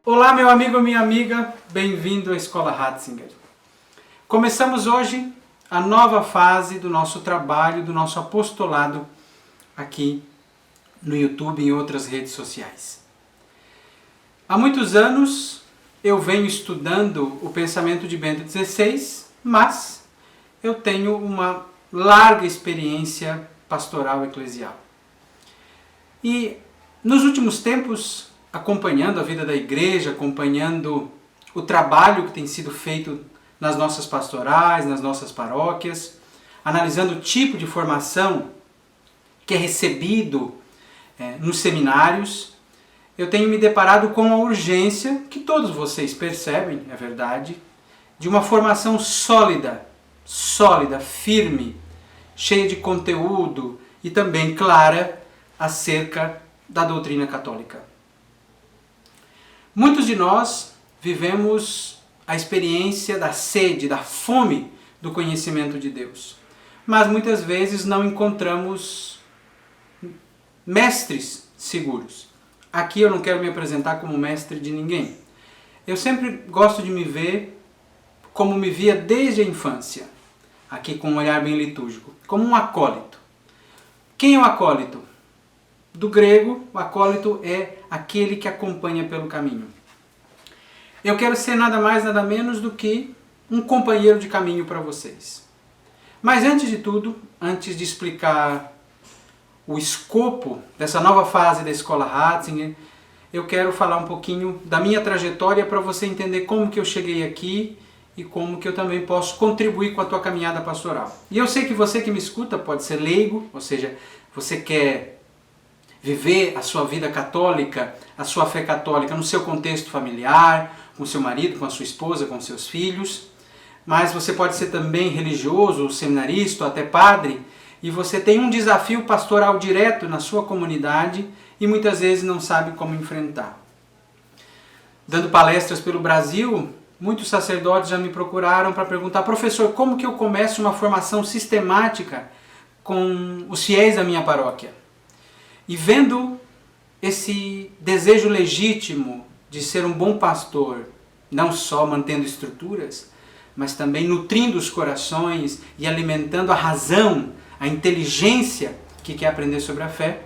Olá, meu amigo, minha amiga, bem-vindo à Escola Ratzinger. Começamos hoje a nova fase do nosso trabalho, do nosso apostolado aqui no YouTube e em outras redes sociais. Há muitos anos eu venho estudando o pensamento de Bento XVI, mas eu tenho uma larga experiência pastoral eclesial. E nos últimos tempos, acompanhando a vida da igreja, acompanhando o trabalho que tem sido feito nas nossas pastorais, nas nossas paróquias, analisando o tipo de formação que é recebido nos seminários, eu tenho me deparado com a urgência, que todos vocês percebem, é verdade, de uma formação sólida, firme, cheia de conteúdo e também clara acerca da doutrina católica. Muitos de nós vivemos a experiência da sede, da fome do conhecimento de Deus, mas muitas vezes não encontramos mestres seguros. Aqui eu não quero me apresentar como mestre de ninguém. Eu sempre gosto de me ver como me via desde a infância, aqui com um olhar bem litúrgico, como um acólito. Quem é o acólito? Do grego, o acólito é aquele que acompanha pelo caminho. Eu quero ser nada mais, nada menos do que um companheiro de caminho para vocês. Mas antes de tudo, antes de explicar o escopo dessa nova fase da Escola Ratzinger, eu quero falar um pouquinho da minha trajetória para você entender como que eu cheguei aqui e como que eu também posso contribuir com a tua caminhada pastoral. E eu sei que você que me escuta pode ser leigo, ou seja, você quer viver a sua vida católica, a sua fé católica no seu contexto familiar, com seu marido, com a sua esposa, com seus filhos, mas você pode ser também religioso, seminarista, ou até padre, e você tem um desafio pastoral direto na sua comunidade e muitas vezes não sabe como enfrentar. Dando palestras pelo Brasil, muitos sacerdotes já me procuraram para perguntar: professor, como que eu começo uma formação sistemática com os fiéis da minha paróquia? E vendo esse desejo legítimo de ser um bom pastor, não só mantendo estruturas, mas também nutrindo os corações e alimentando a razão, a inteligência que quer aprender sobre a fé,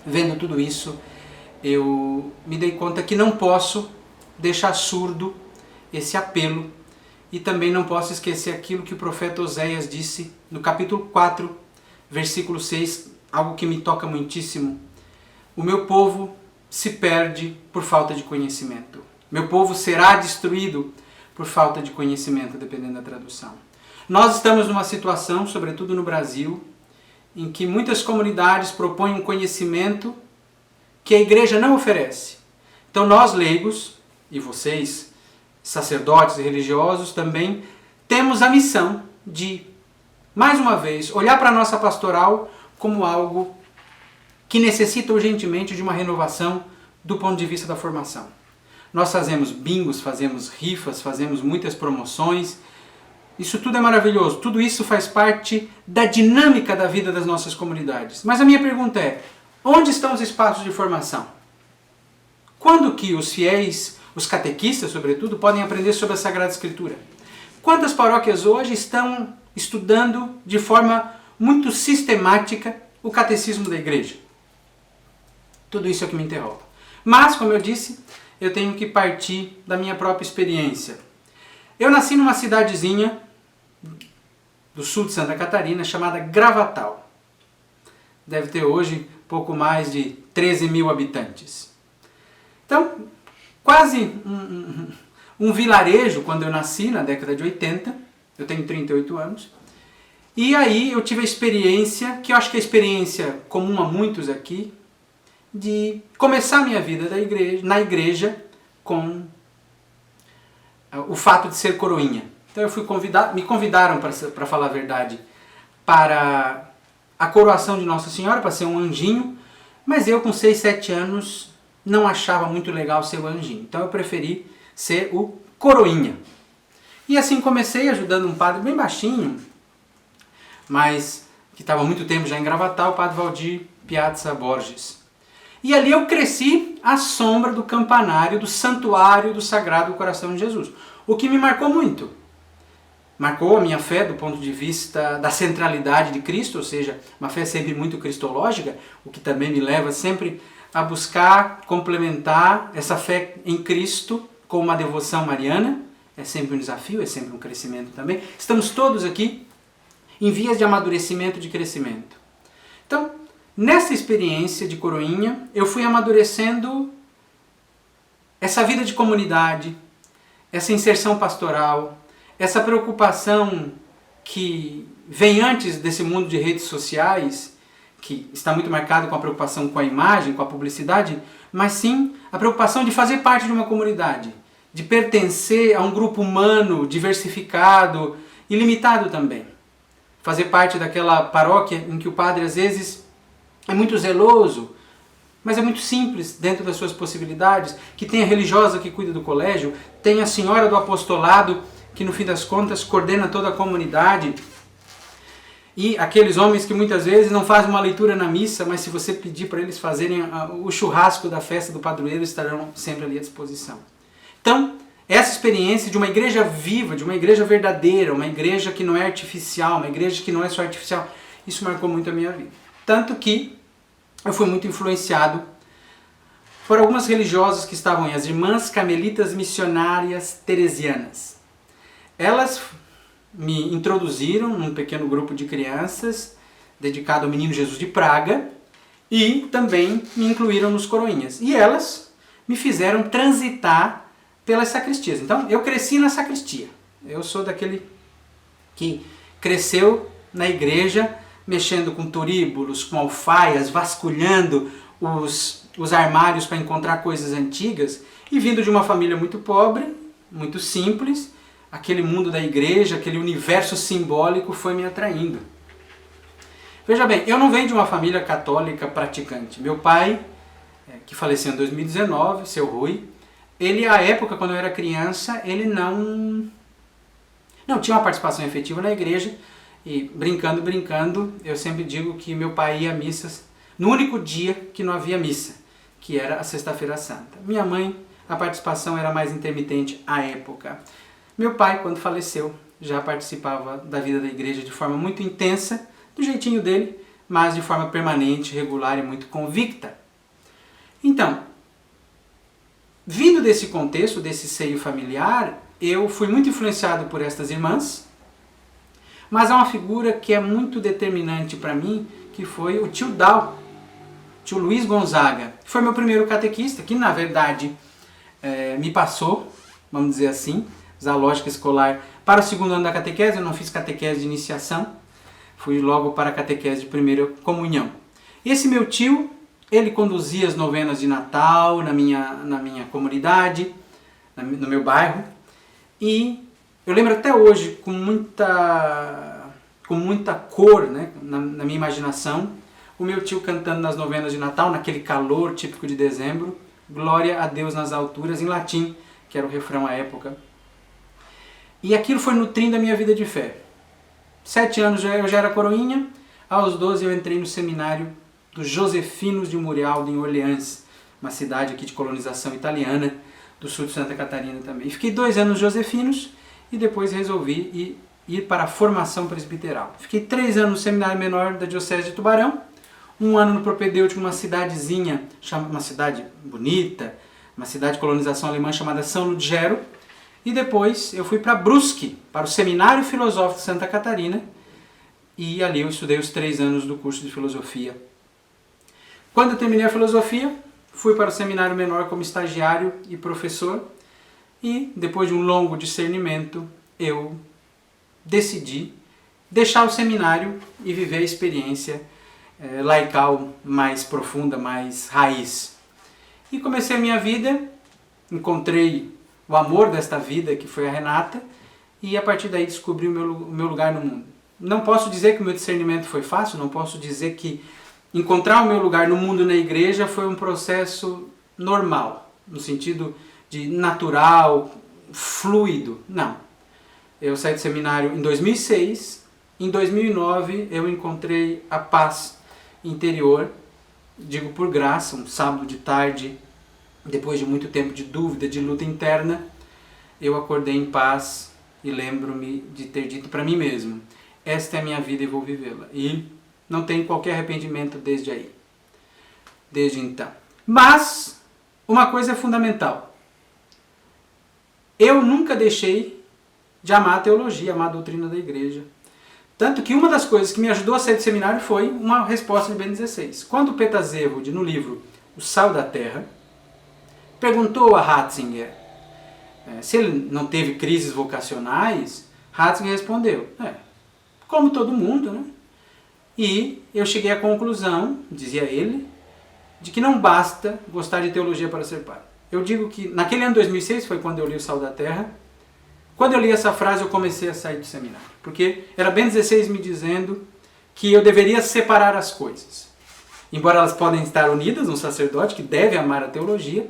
vendo tudo isso, eu me dei conta que não posso deixar surdo esse apelo e também não posso esquecer aquilo que o profeta Oséias disse no capítulo 4, versículo 6, algo que me toca muitíssimo. O meu povo se perde por falta de conhecimento. Meu povo será destruído por falta de conhecimento, dependendo da tradução. Nós estamos numa situação, sobretudo no Brasil, em que muitas comunidades propõem um conhecimento que a igreja não oferece. Então nós, leigos, e vocês, sacerdotes e religiosos, também temos a missão de, mais uma vez, olhar para a nossa pastoral como algo que necessita urgentemente de uma renovação do ponto de vista da formação. Nós fazemos bingos, fazemos rifas, fazemos muitas promoções. Isso tudo é maravilhoso, tudo isso faz parte da dinâmica da vida das nossas comunidades. Mas a minha pergunta é: onde estão os espaços de formação? Quando que os fiéis, os catequistas sobretudo, podem aprender sobre a Sagrada Escritura? Quantas paróquias hoje estão estudando de forma muito sistemática o catecismo da igreja? Tudo isso é o que me interroga. Mas, como eu disse, eu tenho que partir da minha própria experiência. Eu nasci numa cidadezinha do sul de Santa Catarina chamada Gravatal. Deve ter hoje pouco mais de 13 mil habitantes. Então, quase um vilarejo quando eu nasci, na década de 80. Eu tenho 38 anos. E aí eu tive a experiência, que eu acho que é a experiência comum a muitos aqui, de começar a minha vida na igreja com o fato de ser coroinha. Então eu fui me convidaram, para falar a verdade, para a coroação de Nossa Senhora, para ser um anjinho, mas eu com 6, 7 anos não achava muito legal ser o anjinho. Então eu preferi ser o coroinha. E assim comecei ajudando um padre bem baixinho, mas que estava há muito tempo já em Gravatal, o padre Valdir Piazza Borges. E ali eu cresci à sombra do campanário, do santuário do Sagrado Coração de Jesus. O que me marcou muito. Marcou a minha fé do ponto de vista da centralidade de Cristo, ou seja, uma fé sempre muito cristológica, o que também me leva sempre a buscar complementar essa fé em Cristo com uma devoção mariana. É sempre um desafio, é sempre um crescimento também. Estamos todos aqui em vias de amadurecimento, de crescimento. Então, nessa experiência de Coroinha, eu fui amadurecendo essa vida de comunidade, essa inserção pastoral, essa preocupação que vem antes desse mundo de redes sociais, que está muito marcado com a preocupação com a imagem, com a publicidade, mas sim a preocupação de fazer parte de uma comunidade, de pertencer a um grupo humano, diversificado, ilimitado também. Fazer parte daquela paróquia em que o padre às vezes é muito zeloso, mas é muito simples dentro das suas possibilidades, que tem a religiosa que cuida do colégio, tem a senhora do apostolado que no fim das contas coordena toda a comunidade, e aqueles homens que muitas vezes não fazem uma leitura na missa, mas se você pedir para eles fazerem o churrasco da festa do padroeiro, estarão sempre ali à disposição. Então, essa experiência de uma igreja viva, de uma igreja verdadeira, uma igreja que não é artificial, uma igreja que não é só artificial, isso marcou muito a minha vida. Tanto que eu fui muito influenciado por algumas religiosas que estavam aí, as Irmãs Carmelitas Missionárias Teresianas. Elas me introduziram num pequeno grupo de crianças dedicado ao Menino Jesus de Praga e também me incluíram nos Coroinhas. E elas me fizeram transitar pelas sacristias. Então, eu cresci na sacristia. Eu sou daquele que cresceu na igreja, mexendo com turíbulos, com alfaias, vasculhando os armários para encontrar coisas antigas, e vindo de uma família muito pobre, muito simples, aquele mundo da igreja, aquele universo simbólico foi me atraindo. Veja bem, eu não venho de uma família católica praticante. Meu pai, que faleceu em 2019, seu Rui, ele, à época, quando eu era criança, ele não tinha uma participação efetiva na igreja. E brincando, eu sempre digo que meu pai ia a missas no único dia que não havia missa, que era a Sexta-feira Santa. Minha mãe, a participação era mais intermitente à época. Meu pai, quando faleceu, já participava da vida da igreja de forma muito intensa, do jeitinho dele, mas de forma permanente, regular e muito convicta. Então, vindo desse contexto, desse seio familiar, eu fui muito influenciado por estas irmãs, mas há uma figura que é muito determinante para mim, que foi o tio Dal, tio Luiz Gonzaga, que foi meu primeiro catequista, que na verdade me passou, vamos dizer assim, a lógica escolar para o segundo ano da catequese. Eu não fiz catequese de iniciação, fui logo para a catequese de primeira comunhão. Esse meu tio, ele conduzia as novenas de Natal na minha comunidade, no meu bairro, e eu lembro até hoje com muita cor, né, na minha imaginação, o meu tio cantando nas novenas de Natal, naquele calor típico de dezembro, Glória a Deus nas alturas, em latim, que era o refrão à época. E aquilo foi nutrindo a minha vida de fé. 7 anos eu já era coroinha, aos 12 eu entrei no seminário dos Josefinos de Murialdo, em Orleans, uma cidade aqui de colonização italiana, do sul de Santa Catarina também. E fiquei 2 anos nos Josefinos e depois resolvi ir para a formação presbiteral. Fiquei 3 anos no seminário menor da Diocese de Tubarão, 1 ano no propedêutico, uma cidadezinha, uma cidade bonita, uma cidade de colonização alemã chamada São Ludgero, e depois eu fui para Brusque, para o Seminário Filosófico de Santa Catarina, e ali eu estudei os 3 anos do curso de filosofia. Quando eu terminei a filosofia, fui para o seminário menor como estagiário e professor, e depois de um longo discernimento, eu decidi deixar o seminário e viver a experiência laical mais profunda, mais raiz. E comecei a minha vida, encontrei o amor desta vida, que foi a Renata, e a partir daí descobri o meu lugar no mundo. Não posso dizer que o meu discernimento foi fácil, não posso dizer que encontrar o meu lugar no mundo, na igreja, foi um processo normal, no sentido de natural, fluido. Não. Eu saí do seminário em 2006, em 2009 eu encontrei a paz interior digo por graça, um sábado de tarde, depois de muito tempo de dúvida, de luta interna, eu acordei em paz e lembro-me de ter dito para mim mesmo: esta é a minha vida e vou vivê-la. E não tenho qualquer arrependimento desde aí, desde então. Mas uma coisa é fundamental: eu nunca deixei de amar a teologia, amar a doutrina da igreja. Tanto que uma das coisas que me ajudou a sair do seminário foi uma resposta de Bento XVI. Quando Petas Zerhud, no livro O Sal da Terra, perguntou a Ratzinger se ele não teve crises vocacionais, Ratzinger respondeu: como todo mundo, né? E eu cheguei à conclusão, dizia ele, de que não basta gostar de teologia para ser padre. Eu digo que naquele ano 2006, foi quando eu li O Sal da Terra, quando eu li essa frase eu comecei a sair do seminário, porque era Bento XVI me dizendo que eu deveria separar as coisas. Embora elas podem estar unidas, um sacerdote que deve amar a teologia,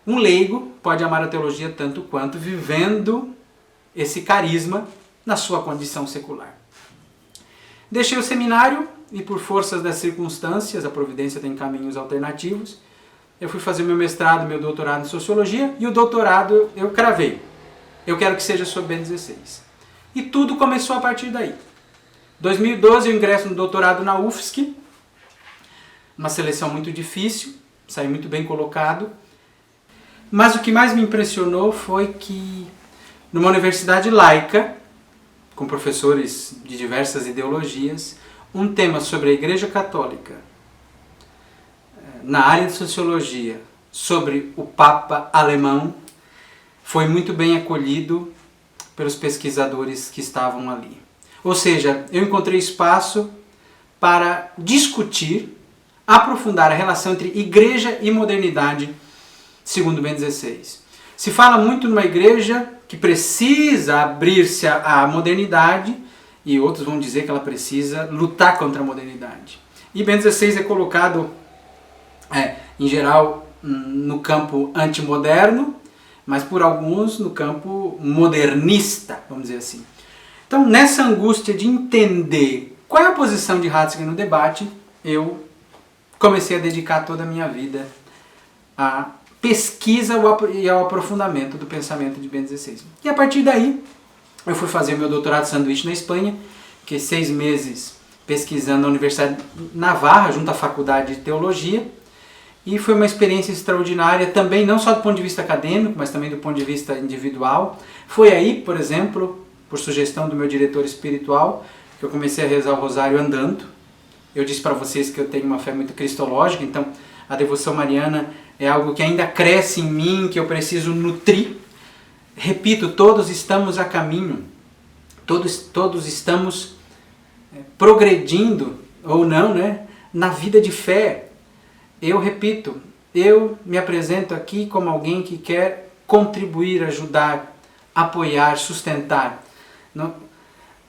um leigo pode amar a teologia tanto quanto vivendo esse carisma na sua condição secular. Deixei o seminário e, por forças das circunstâncias, a providência tem caminhos alternativos, eu fui fazer meu mestrado, meu doutorado em sociologia, e o doutorado eu cravei: eu quero que seja sobre Bento XVI. E tudo começou a partir daí. Em 2012 eu ingresso no doutorado na UFSC, uma seleção muito difícil, saí muito bem colocado. Mas o que mais me impressionou foi que, numa universidade laica, com professores de diversas ideologias, um tema sobre a Igreja Católica, na área de sociologia, sobre o Papa alemão, foi muito bem acolhido pelos pesquisadores que estavam ali. Ou seja, eu encontrei espaço para discutir, aprofundar a relação entre igreja e modernidade, segundo Bento XVI. Se fala muito numa igreja que precisa abrir-se à modernidade, e outros vão dizer que ela precisa lutar contra a modernidade. E Bento XVI é colocado, em geral, no campo antimoderno, mas por alguns no campo modernista, vamos dizer assim. Então, nessa angústia de entender qual é a posição de Ratzinger no debate, eu comecei a dedicar toda a minha vida à pesquisa e ao aprofundamento do pensamento de Bento XVI. E a partir daí, eu fui fazer meu doutorado de sanduíche na Espanha, fiquei 6 meses pesquisando na Universidade de Navarra, junto à Faculdade de Teologia, e foi uma experiência extraordinária também, não só do ponto de vista acadêmico, mas também do ponto de vista individual. Foi aí, por exemplo, por sugestão do meu diretor espiritual, que eu comecei a rezar o rosário andando. Eu disse para vocês que eu tenho uma fé muito cristológica, então a devoção mariana é algo que ainda cresce em mim, que eu preciso nutrir. Repito, todos estamos a caminho, todos estamos progredindo, ou não, né, na vida de fé. Eu repito, eu me apresento aqui como alguém que quer contribuir, ajudar, apoiar, sustentar.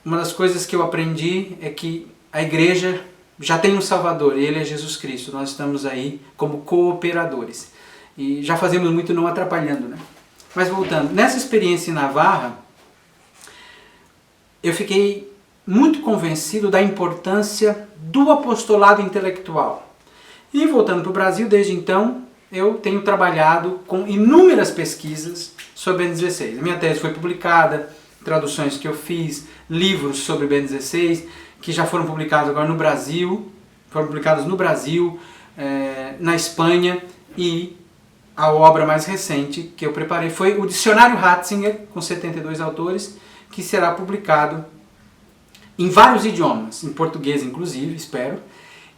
Uma das coisas que eu aprendi é que a igreja já tem um Salvador, e ele é Jesus Cristo. Nós estamos aí como cooperadores. E já fazemos muito não atrapalhando, né? Mas voltando, nessa experiência em Navarra, eu fiquei muito convencido da importância do apostolado intelectual. E voltando para o Brasil, desde então, eu tenho trabalhado com inúmeras pesquisas sobre Bento XVI. A minha tese foi publicada, traduções que eu fiz, livros sobre Bento XVI, que já foram publicados agora no Brasil, na Espanha, e a obra mais recente que eu preparei foi o Dicionário Ratzinger, com 72 autores, que será publicado em vários idiomas, em português inclusive, espero,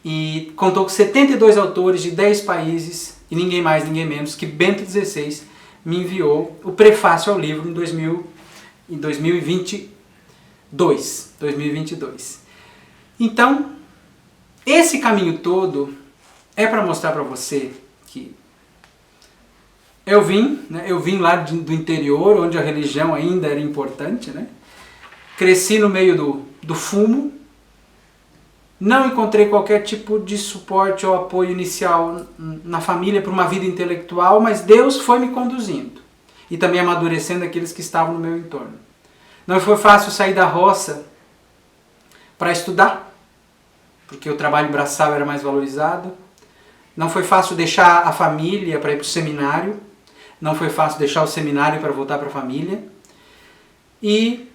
e contou com 72 autores de 10 países, e ninguém mais, ninguém menos que Bento XVI me enviou o prefácio ao livro em 2022. Então, esse caminho todo é para mostrar para você que eu vim lá do interior, onde a religião ainda era importante, né? Cresci no meio do fumo, não encontrei qualquer tipo de suporte ou apoio inicial na família para uma vida intelectual, mas Deus foi me conduzindo e também amadurecendo aqueles que estavam no meu entorno. Não foi fácil sair da roça para estudar, porque o trabalho braçal era mais valorizado. Não foi fácil deixar a família para ir para o seminário. Não foi fácil deixar o seminário para voltar para a família. E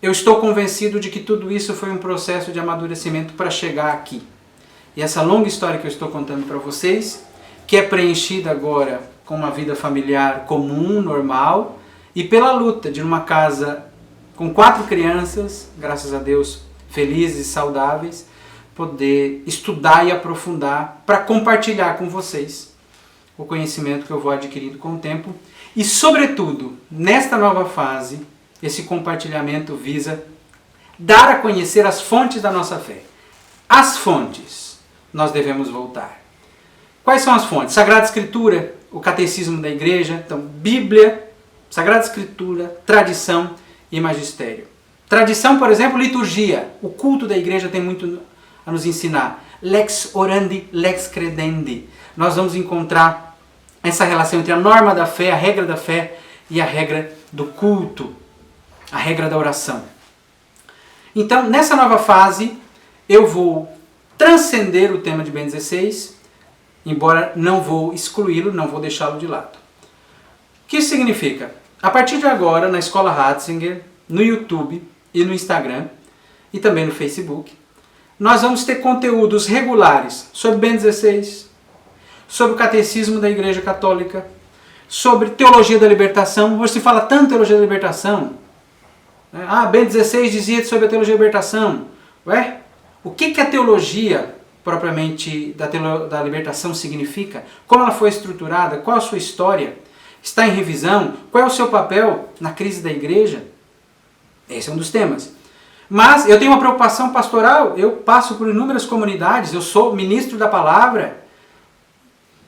eu estou convencido de que tudo isso foi um processo de amadurecimento para chegar aqui. E essa longa história que eu estou contando para vocês, que é preenchida agora com uma vida familiar comum, normal, e pela luta de uma casa com 4 crianças, graças a Deus, felizes e saudáveis, poder estudar e aprofundar para compartilhar com vocês o conhecimento que eu vou adquirindo com o tempo. E, sobretudo, nesta nova fase, esse compartilhamento visa dar a conhecer as fontes da nossa fé. As fontes nós devemos voltar. Quais são as fontes? Sagrada Escritura, o Catecismo da Igreja, então Bíblia, Sagrada Escritura, tradição e magistério. Tradição, por exemplo, liturgia. O culto da Igreja tem muito a nos ensinar. Lex orandi, lex credendi. Nós vamos encontrar essa relação entre a norma da fé, a regra da fé e a regra do culto, a regra da oração. Então, nessa nova fase, eu vou transcender o tema de Bento XVI, embora não vou excluí-lo, não vou deixá-lo de lado. O que isso significa? A partir de agora, na Escola Ratzinger, no YouTube e no Instagram, e também no Facebook, nós vamos ter conteúdos regulares sobre Bento XVI, sobre o Catecismo da Igreja Católica, sobre Teologia da Libertação. Hoje se fala tanto Teologia da Libertação. Bento XVI dizia sobre a Teologia da Libertação. Ué, o que a teologia propriamente da libertação significa? Como ela foi estruturada? Qual a sua história? Está em revisão? Qual é o seu papel na crise da igreja? Esse é um dos temas. Mas eu tenho uma preocupação pastoral, eu passo por inúmeras comunidades, eu sou ministro da palavra,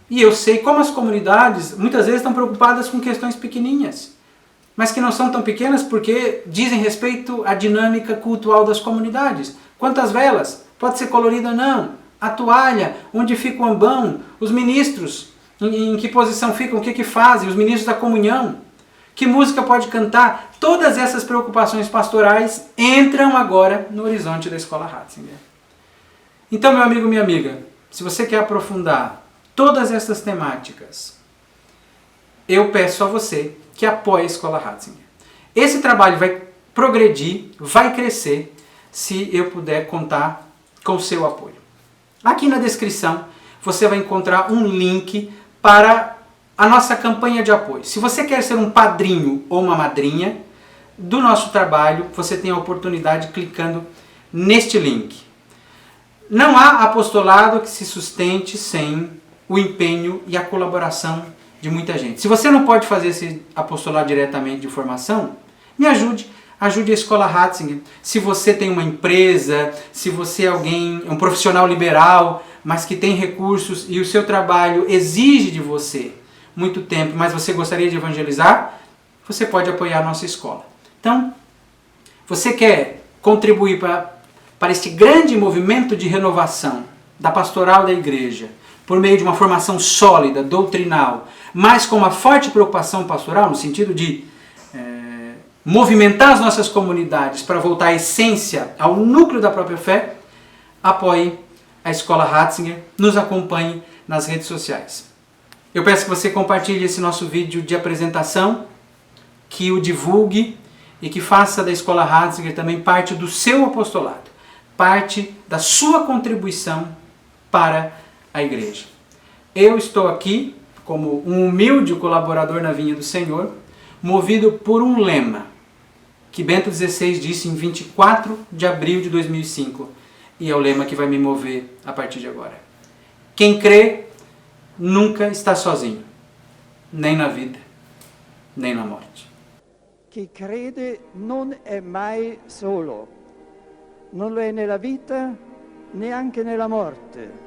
e eu sei como as comunidades muitas vezes estão preocupadas com questões pequenininhas, mas que não são tão pequenas porque dizem respeito à dinâmica cultural das comunidades. Quantas velas? Pode ser colorida ou não? A toalha, onde fica o ambão, os ministros, em que posição ficam, o que fazem, os ministros da comunhão, que música pode cantar. Todas essas preocupações pastorais entram agora no horizonte da Escola Ratzinger. Então, meu amigo, minha amiga, se você quer aprofundar todas essas temáticas, eu peço a você que apoie a Escola Ratzinger. Esse trabalho vai progredir, vai crescer, se eu puder contar com o seu apoio. Aqui na descrição você vai encontrar um link para a nossa campanha de apoio. Se você quer ser um padrinho ou uma madrinha do nosso trabalho, você tem a oportunidade clicando neste link. Não há apostolado que se sustente sem o empenho e a colaboração de muita gente. Se você não pode fazer esse apostolado diretamente de formação, me ajude. Ajude a Escola Ratzinger. Se você tem uma empresa, se você é um profissional liberal, mas que tem recursos e o seu trabalho exige de você muito tempo, mas você gostaria de evangelizar, você pode apoiar a nossa escola. Então, você quer contribuir para este grande movimento de renovação da pastoral da igreja, por meio de uma formação sólida, doutrinal, mas com uma forte preocupação pastoral, no sentido de movimentar as nossas comunidades para voltar à essência, ao núcleo da própria fé, apoie a Escola Ratzinger, nos acompanhe nas redes sociais. Eu peço que você compartilhe esse nosso vídeo de apresentação, que o divulgue e que faça da Escola Ratzinger também parte do seu apostolado, parte da sua contribuição para a igreja. Eu estou aqui como um humilde colaborador na vinha do Senhor, movido por um lema que Bento XVI disse em 24 de abril de 2005, e é o lema que vai me mover a partir de agora. Quem crê nunca está sozinho, nem na vida, nem na morte. Chi crede non è mai solo, non lo è nella vita, neanche nella morte.